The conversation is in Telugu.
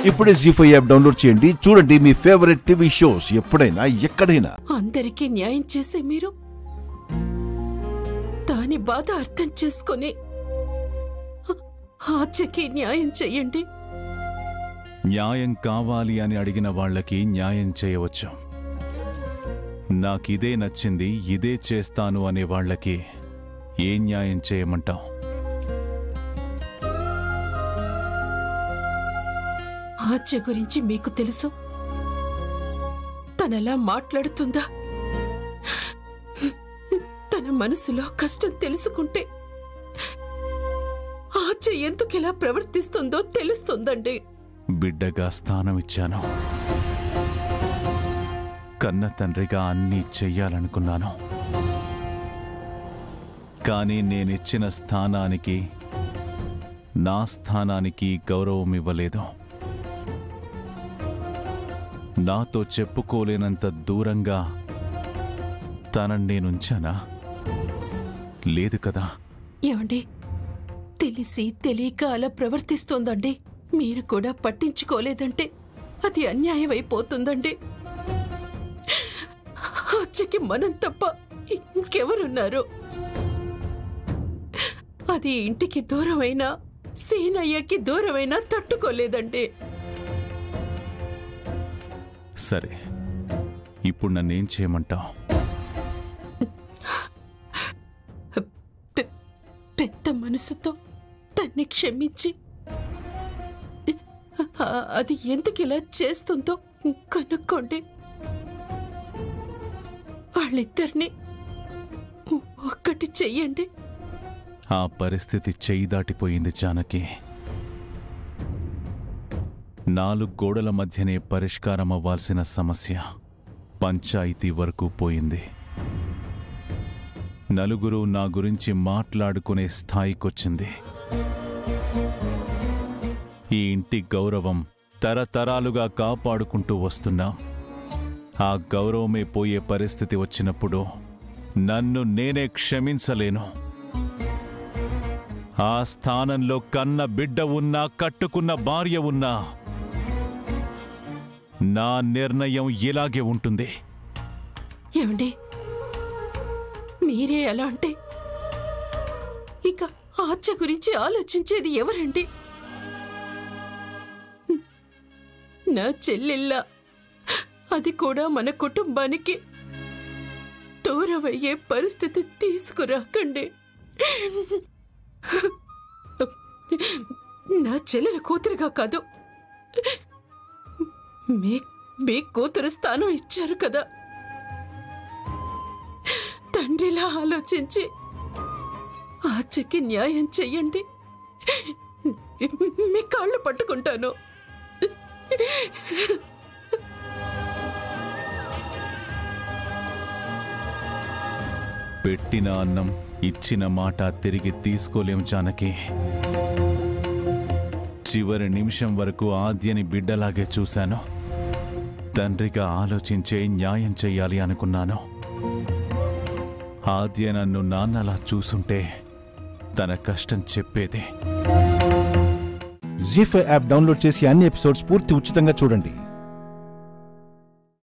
ఇప్పుడే జీ5 యాప్ డౌన్లోడ్ చేయండి. చూడండి మీ ఫేవరెట్ టీవీ షోస్ ఎప్పుడైనా ఎక్కడైనా. అందరికీ న్యాయం చేసే మీరు దాని బాధ అర్థం చేసుకుని ఆచకి న్యాయం చెయ్యండి. న్యాయం కావాలి అని అడిగిన వాళ్ళకి న్యాయం చేయవచ్చు. నాకిదే నచ్చింది, ఇదే చేస్తాను అనే వాళ్ళకి ఏ న్యాయం చేయమంటాం? ఆచ గురించి మీకు తెలుసు. తనలా మాట్లాడుతుందా? తన మనసులో కష్టం తెలుసుకుంటే ఆచ ఎందుకెలా ప్రవర్తిస్తుందో తెలుస్తుందండి. బిడ్డగా స్థానమిచ్చాను, కన్న తండ్రిగా అన్నీ చెయ్యాలనుకున్నాను. కానీ నేనిచ్చిన స్థానానికి, నా స్థానానికి గౌరవం ఇవ్వలేదు. నాతో చెప్పుకోలేనంత దూరంగా తనని నేనుంచానా? లేదు కదా. ఏమండి, తెలిసి తెలియక అలా ప్రవర్తిస్తోందండి. మీరు కూడా పట్టించుకోలేదంటే అది అన్యాయం అయిపోతుందండి. ఆచకి మనం తప్ప ఇంకెవరున్నారు? అది ఇంటికి దూరమైనా, సీనయ్యకి దూరమైనా తట్టుకోలేదండి. సరే, ఇప్పుడు నన్నేం చేయమంటావు? పెద్ద మనసుతో తన్ని క్షమించి అది ఎందుకు ఇలా చేస్తుందో కనుక్కోండి. వాళ్ళిద్దరిని ఒక్కటి చెయ్యండి. ఆ పరిస్థితి చెయ్యి దాటిపోయింది జానకి. 4 గోడల మధ్యనే పరిష్కారం అవ్వాల్సిన సమస్య పంచాయతీ వరకు పోయింది. నలుగురు నా గురించి మాట్లాడుకునే స్థాయికొచ్చింది. ఈ ఇంటి గౌరవం తరతరాలుగా కాపాడుకుంటూ వస్తున్నాం. ఆ గౌరవమే పోయే పరిస్థితి వచ్చినప్పుడు నన్ను నేనే క్షమించలేను. ఆ స్థానంలో కన్న బిడ్డ ఉన్నా, కట్టుకున్న భార్య ఉన్నా నా నిర్ణయం ఇలాగే ఉంటుంది. ఏమండి, మీరే ఎలా అంటే ఇక ఆచ గురించి ఆలోచించేది ఎవరండి? నా చెల్లెల్లా, అది కూడా మన కుటుంబానికి దూరమయ్యే పరిస్థితి తీసుకురాకండి. నా చెల్లెల కూతురుగా కాదు, మీ కూతురు స్థానం ఇచ్చారు కదా. తండ్రిలా ఆలోచించి ఆచకి న్యాయం చెయ్యండి. మీ కాళ్ళు పట్టుకుంటాను. పెట్టిన అన్నం, ఇచ్చిన మాట తిరిగి తీసుకోలేం జానకి. చివరి నిమిషం వరకు ఆద్యని బిడ్డలాగే చూశాను. తండ్రిగా ఆలోచించే న్యాయం చెయ్యాలి అనుకున్నాను. ఆద్య నన్ను నాన్నలా చూసుంటే తన కష్టం చెప్పేదే. జీ5 యాప్ డౌన్లోడ్ చేసి అన్ని ఎపిసోడ్స్ పూర్తి ఉచితంగా చూడండి.